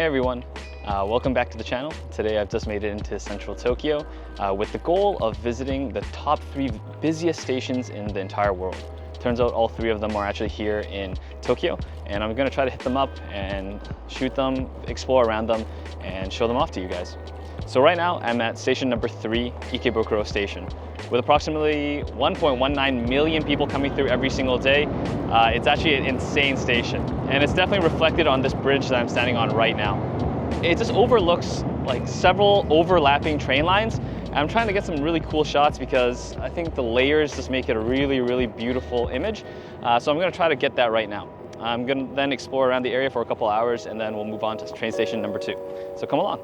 everyone, welcome back to the channel. Today I've just made it into central Tokyo with the goal of visiting the top 3 busiest stations in the entire world. Turns out all 3 of them are actually here in Tokyo, and I'm going to try to hit them up and shoot them, explore around them, and show them off to you guys. So right now I'm at station number 3, Ikebukuro Station. With approximately 1.19 million people coming through every single day, it's actually an insane station. And it's definitely reflected on this bridge that I'm standing on right now. It just overlooks like several overlapping train lines. I'm trying to get some really cool shots because I think the layers just make it a really, really beautiful image. So I'm gonna try to get that right now. I'm gonna then explore around the area for a couple hours and then we'll move on to train station number 2. So come along.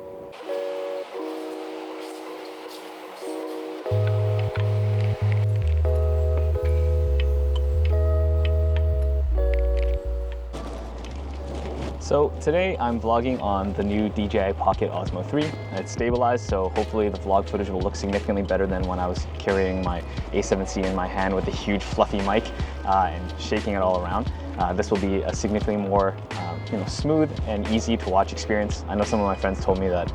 So today I'm vlogging on the new DJI Pocket Osmo 3. It's stabilized, so hopefully the vlog footage will look significantly better than when I was carrying my A7C in my hand with a huge fluffy mic and shaking it all around. This will be a significantly more smooth and easy to watch experience. I know some of my friends told me that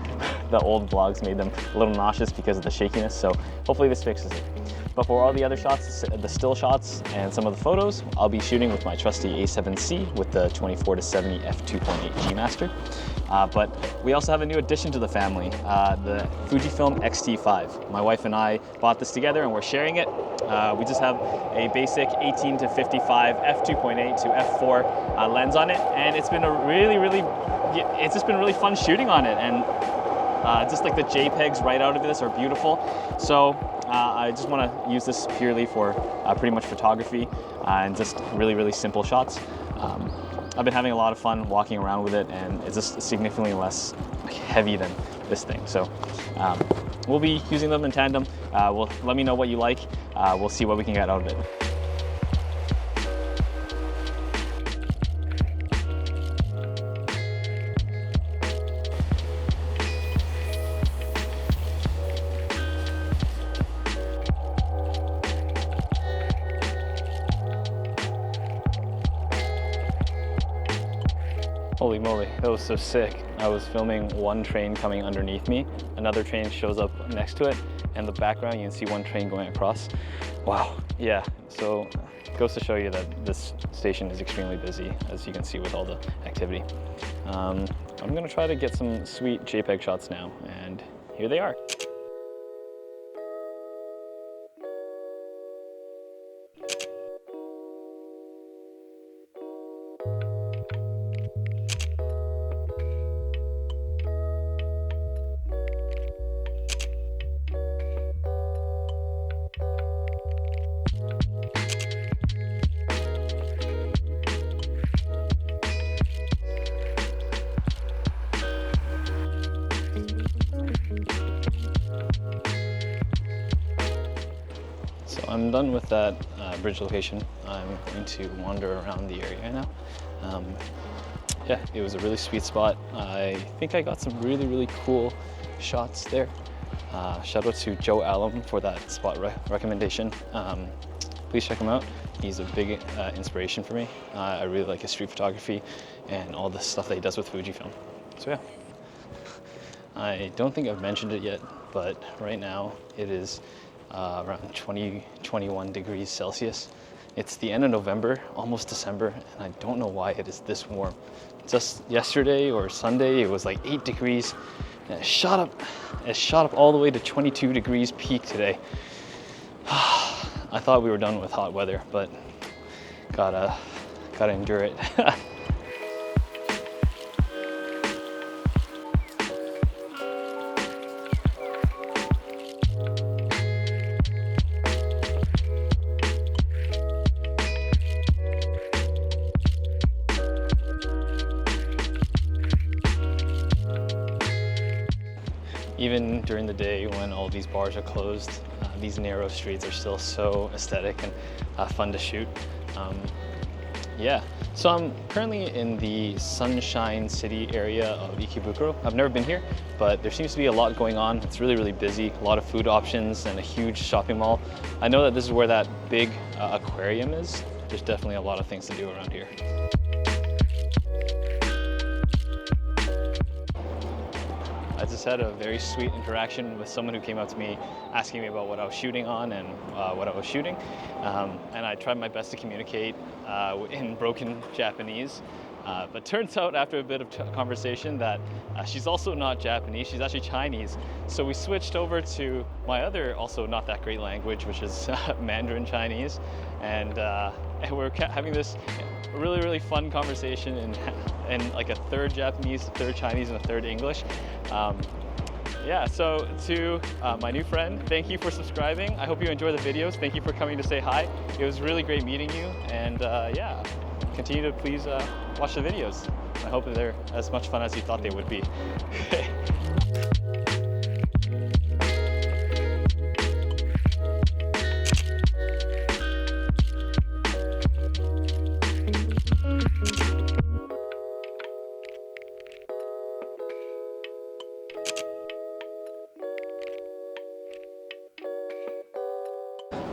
the old vlogs made them a little nauseous because of the shakiness, so hopefully this fixes it. But for all the other shots, the still shots and some of the photos, I'll be shooting with my trusty A7C with the 24-70 f2.8 G Master. But we also have a new addition to the family, the Fujifilm X-T5. My wife and I bought this together and we're sharing it. We just have a basic 18-55 f2.8 to f4 lens on it, and it's been it's just been really fun shooting on it. And just like the JPEGs right out of this are beautiful. So I just want to use this purely for pretty much photography and just really, really simple shots. I've been having a lot of fun walking around with it, and it's just significantly less heavy than this thing. So we'll be using them in tandem. Let me know what you like. We'll see what we can get out of it. Holy moly, that was so sick. I was filming one train coming underneath me, another train shows up next to it, and the background you can see one train going across. Wow, yeah, so it goes to show you that this station is extremely busy, as you can see with all the activity. I'm gonna try to get some sweet JPEG shots now, and here they are. So I'm done with that bridge location. I'm going to wander around the area now. Yeah, it was a really sweet spot. I think I got some really, really cool shots there. Shout out to Joe Allen for that spot recommendation. Please check him out. He's a big inspiration for me. I really like his street photography and all the stuff that he does with Fujifilm. So yeah, I don't think I've mentioned it yet, but right now it is around 21 degrees Celsius. It's the end of November, almost December, and I don't know why it is this warm. Just yesterday or Sunday, it was like 8 degrees, and it shot up all the way to 22 degrees peak today. I thought we were done with hot weather, but gotta endure it. Even during the day when all these bars are closed, these narrow streets are still so aesthetic and fun to shoot. Yeah, so I'm currently in the Sunshine City area of Ikebukuro. I've never been here, but there seems to be a lot going on. It's really, really busy, a lot of food options and a huge shopping mall. I know that this is where that big aquarium is. There's definitely a lot of things to do around here. I just had a very sweet interaction with someone who came up to me asking me about what I was shooting on and what I was shooting. And I tried my best to communicate in broken Japanese. But turns out after a bit of conversation that she's also not Japanese, she's actually Chinese. So we switched over to my other also not that great language, which is Mandarin Chinese. And we're having this really, really fun conversation in like a third Japanese, a third Chinese, and a third English. Yeah, so to my new friend, thank you for subscribing. I hope you enjoy the videos. Thank you for coming to say hi. It was really great meeting you. And yeah, continue to please watch the videos. I hope they're as much fun as you thought they would be.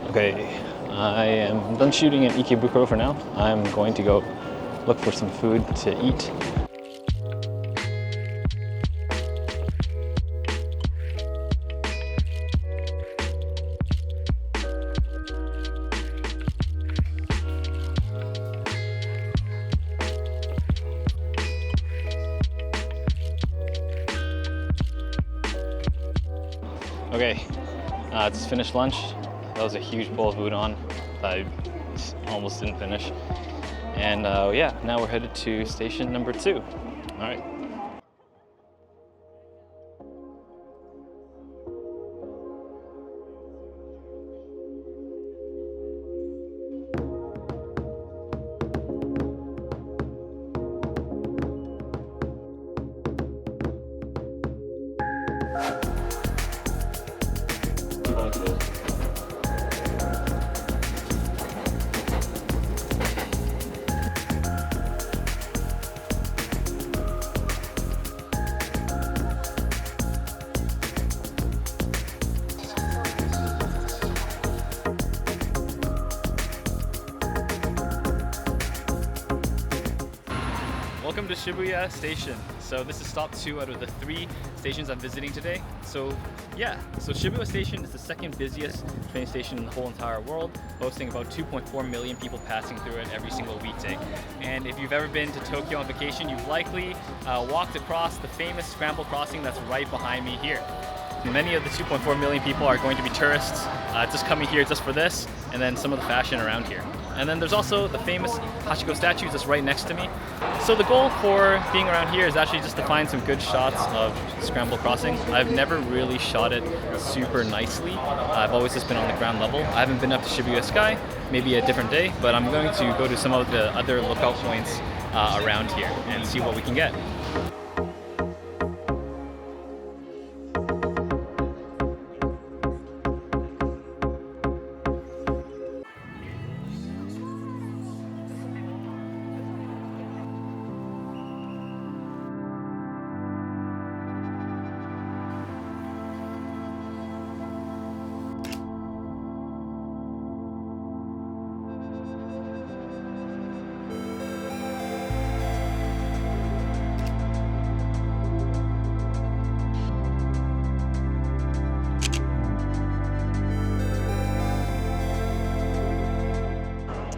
Okay, I am done shooting in Ikebukuro for now. I'm going to go look for some food to eat. Okay, just finished lunch. That was a huge bowl of udon that I almost didn't finish. And yeah, now we're headed to station number 2. All right. Welcome to Shibuya Station. So this is stop 2 out of the 3 stations I'm visiting today. So yeah, so Shibuya Station is the second busiest train station in the whole entire world, boasting about 2.4 million people passing through it every single weekday. And if you've ever been to Tokyo on vacation, you've likely walked across the famous Scramble crossing that's right behind me here. Many of the 2.4 million people are going to be tourists just coming here just for this, and then some of the fashion around here. And then there's also the famous Hachiko Statue just right next to me. So the goal for being around here is actually just to find some good shots of Scramble crossing. I've never really shot it super nicely. I've always just been on the ground level. I haven't been up to Shibuya Sky, maybe a different day, but I'm going to go to some of the other lookout points around here and see what we can get.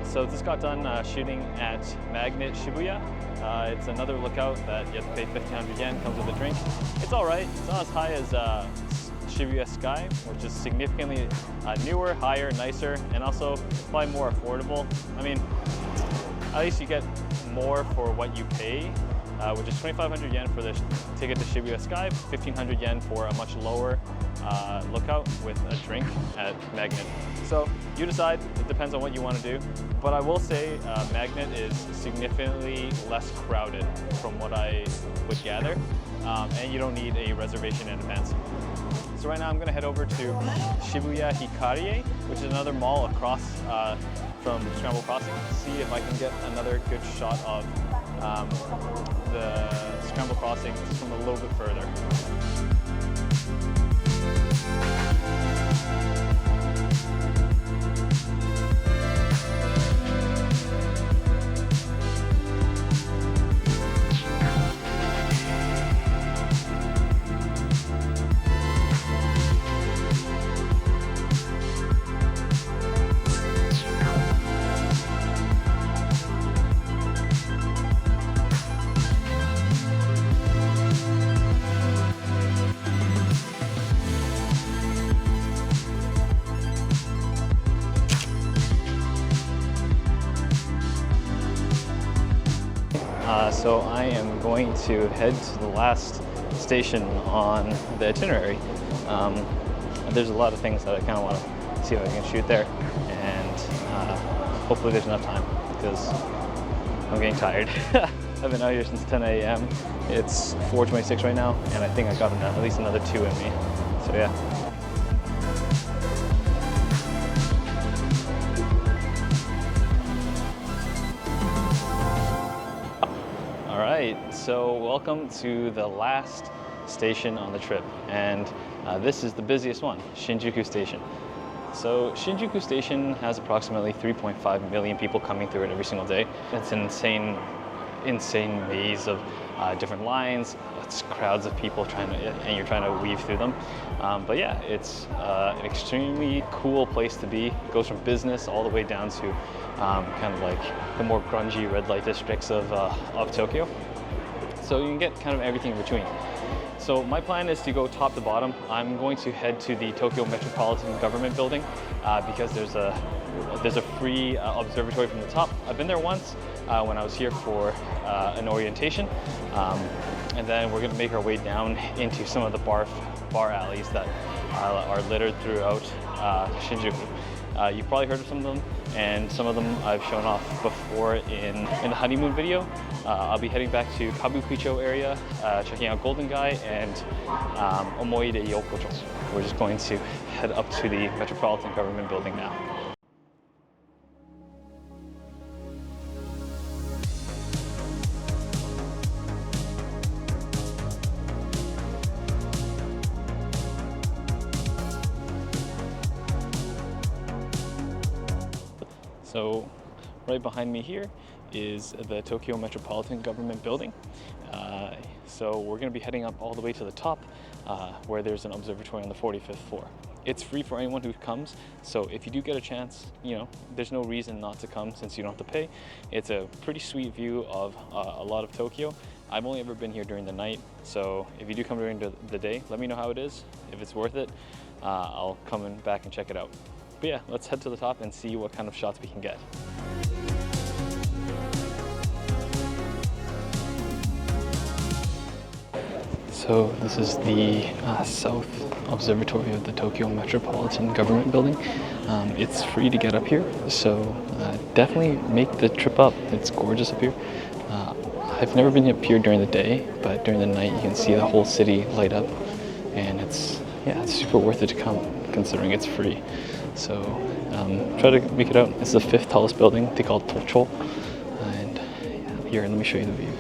So just got done shooting at Magnet Shibuya. It's another lookout that you have to pay 1,500 yen, comes with a drink. It's all right. It's not as high as Shibuya Sky, which is significantly newer, higher, nicer, and also probably more affordable. I mean, at least you get more for what you pay, which is 2,500 yen for the ticket to Shibuya Sky, 1,500 yen for a much lower lookout with a drink at Magnet. So you decide, it depends on what you want to do. But I will say Magnet is significantly less crowded from what I would gather, and you don't need a reservation in advance. So right now I'm going to head over to Shibuya Hikarie, which is another mall across from Scramble Crossing, to see if I can get another good shot of the Scramble Crossing from a little bit further. So I am going to head to the last station on the itinerary. There's a lot of things that I kind of want to see if I can shoot there, and hopefully there's enough time because I'm getting tired. I've been out here since 10 a.m. It's 4:26 right now, and I think I got at least another 2 in me. So yeah. All right, so welcome to the last station on the trip, and this is the busiest one, Shinjuku Station. So Shinjuku Station has approximately 3.5 million people coming through it every single day. It's an insane maze of different lines. It's crowds of people and you're trying to weave through them. But yeah, it's an extremely cool place to be. It goes from business all the way down to kind of like the more grungy red light districts of Tokyo. So you can get kind of everything in between. So my plan is to go top to bottom. I'm going to head to the Tokyo Metropolitan Government Building because there's a free observatory from the top. I've been there once when I was here for an orientation, and then we're going to make our way down into some of the bar alleys that are littered throughout Shinjuku. You've probably heard of some of them, and some of them I've shown off before in the honeymoon video. I'll be heading back to Kabukicho area, checking out Golden Guy and Omoide Yokocho. We're just going to head up to the Metropolitan Government Building now. So right behind me here is the Tokyo Metropolitan Government Building. So we're going to be heading up all the way to the top where there's an observatory on the 45th floor. It's free for anyone who comes, so if you do get a chance, there's no reason not to come since you don't have to pay. It's a pretty sweet view of a lot of Tokyo. I've only ever been here during the night, so if you do come during the day, let me know how it is. If it's worth it, I'll come back and check it out. But yeah, let's head to the top and see what kind of shots we can get. So this is the South Observatory of the Tokyo Metropolitan Government Building. It's free to get up here, so definitely make the trip up. It's gorgeous up here. I've never been up here during the day, but during the night you can see the whole city light up, and it's super worth it to come considering it's free. So try to make it out. It's the 5th tallest building. They call it Tocho. And here, let me show you the views.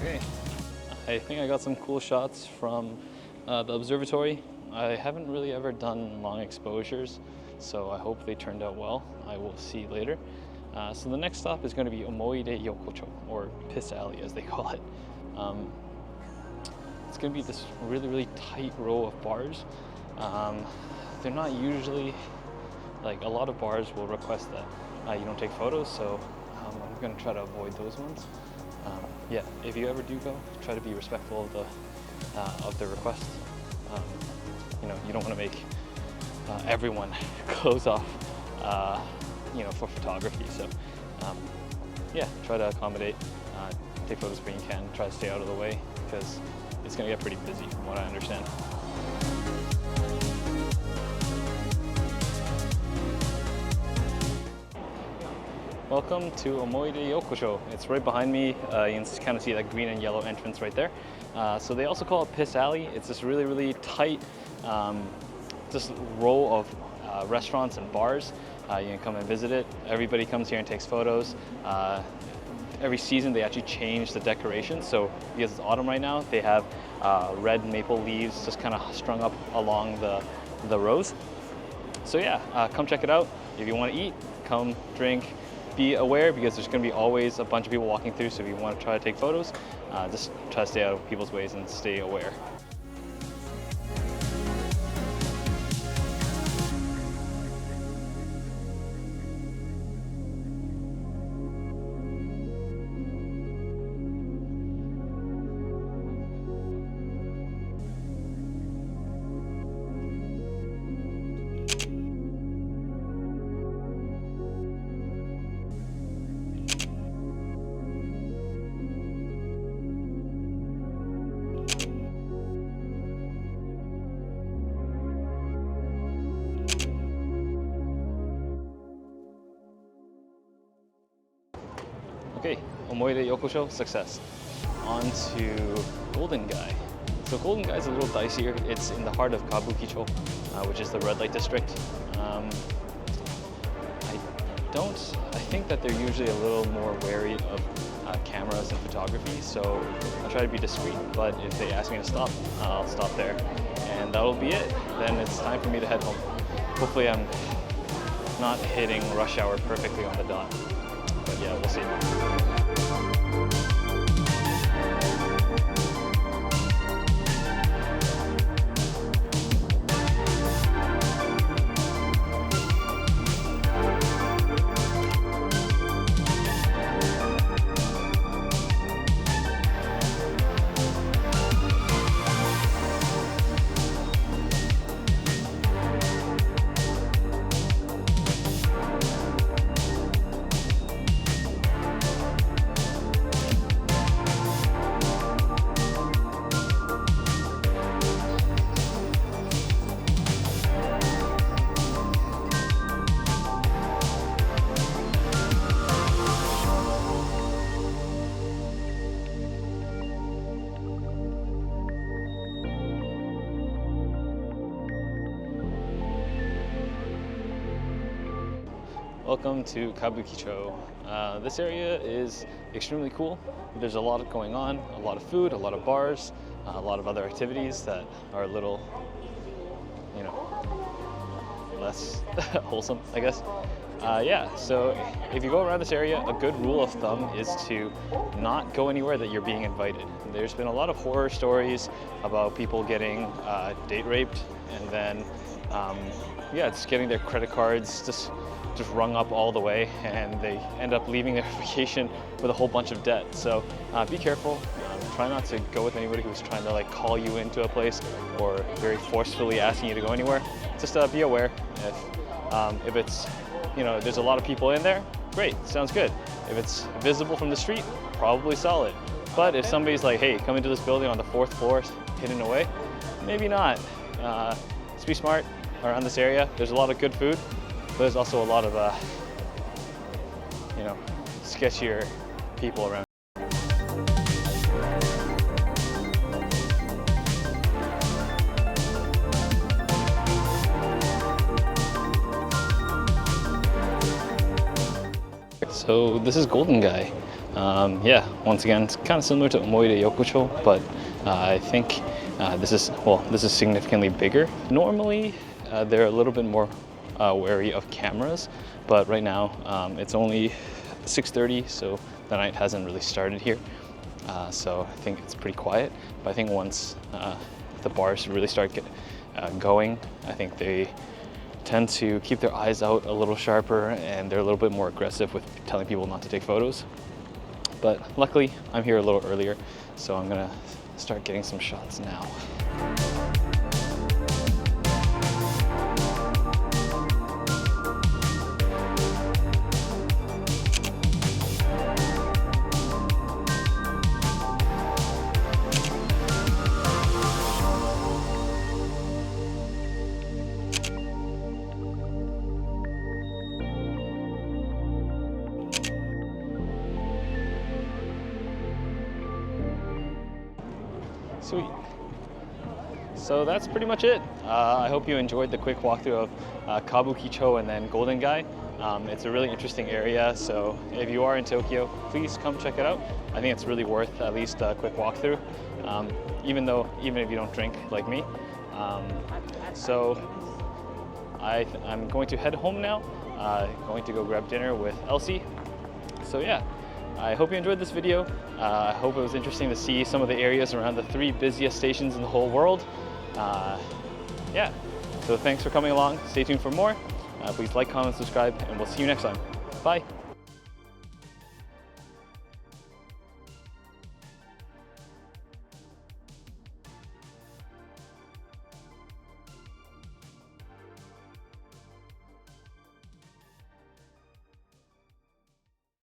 Okay, I think I got some cool shots from the observatory. I haven't really ever done long exposures, so I hope they turned out well. I will see later. So the next stop is going to be Omoide Yokocho, or Piss Alley as they call it. It's going to be this really tight row of bars. They're not usually, like, a lot of bars will request that you don't take photos, so I'm going to try to avoid those ones. Yeah, if you ever do go, try to be respectful of the request. You don't want to make everyone close off, for photography. So, yeah, try to accommodate, take photos when you can, try to stay out of the way because it's going to get pretty busy from what I understand. Welcome to Omoide Yokocho. It's right behind me. You can kind of see that green and yellow entrance right there. So they also call it Piss Alley. It's this really tight this row of restaurants and bars. You can come and visit it. Everybody comes here and takes photos. Every season they actually change the decorations. So because it's autumn right now, they have red maple leaves just kind of strung up along the rows. So yeah, come check it out. If you want to eat, come drink. Be aware because there's going to be always a bunch of people walking through, so if you want to try to take photos, just try to stay out of people's ways and stay aware. Okay, Omoide Yokocho, success. On to Golden Gai. So Golden Gai is a little dicier. It's in the heart of Kabukicho, which is the red light district. I think that they're usually a little more wary of cameras and photography, so I'll try to be discreet, but if they ask me to stop, I'll stop there. And that'll be it. Then it's time for me to head home. Hopefully I'm not hitting rush hour perfectly on the dot, but yeah, we'll see. Welcome to Kabukicho. This area is extremely cool. There's a lot going on, a lot of food, a lot of bars, a lot of other activities that are a little, less wholesome, I guess. Yeah, so if you go around this area, a good rule of thumb is to not go anywhere that you're being invited. There's been a lot of horror stories about people getting date raped and then, just getting their credit cards just rung up all the way, and they end up leaving their vacation with a whole bunch of debt. So be careful. Try not to go with anybody who's trying to call you into a place or very forcefully asking you to go anywhere. Just be aware. If it's, there's a lot of people in there, great, sounds good. If it's visible from the street, probably solid. But if somebody's like, hey, come into this building on the 4th floor, hidden away, maybe not. Just be smart around this area. There's a lot of good food. But there's also a lot of, sketchier people around. So this is Golden Gai. Yeah, once again, it's kind of similar to Omoide Yokocho, but I think this is significantly bigger. Normally, they're a little bit more wary of cameras, but right now it's only 6:30, so the night hasn't really started here. So I think it's pretty quiet, but I think once the bars really start going, I think they tend to keep their eyes out a little sharper, and they're a little bit more aggressive with telling people not to take photos. But luckily, I'm here a little earlier, so I'm gonna start getting some shots now. Sweet. So that's pretty much it. I hope you enjoyed the quick walkthrough of Kabukicho and then Golden Gai. It's a really interesting area, so if you are in Tokyo, please come check it out. I think it's really worth at least a quick walkthrough, even if you don't drink like me. So I'm going to head home now. Going to go grab dinner with Elsie. So yeah. I hope you enjoyed this video. I hope it was interesting to see some of the areas around the 3 busiest stations in the whole world. Yeah, so thanks for coming along. Stay tuned for more. Please like, comment, subscribe, and we'll see you next time. Bye.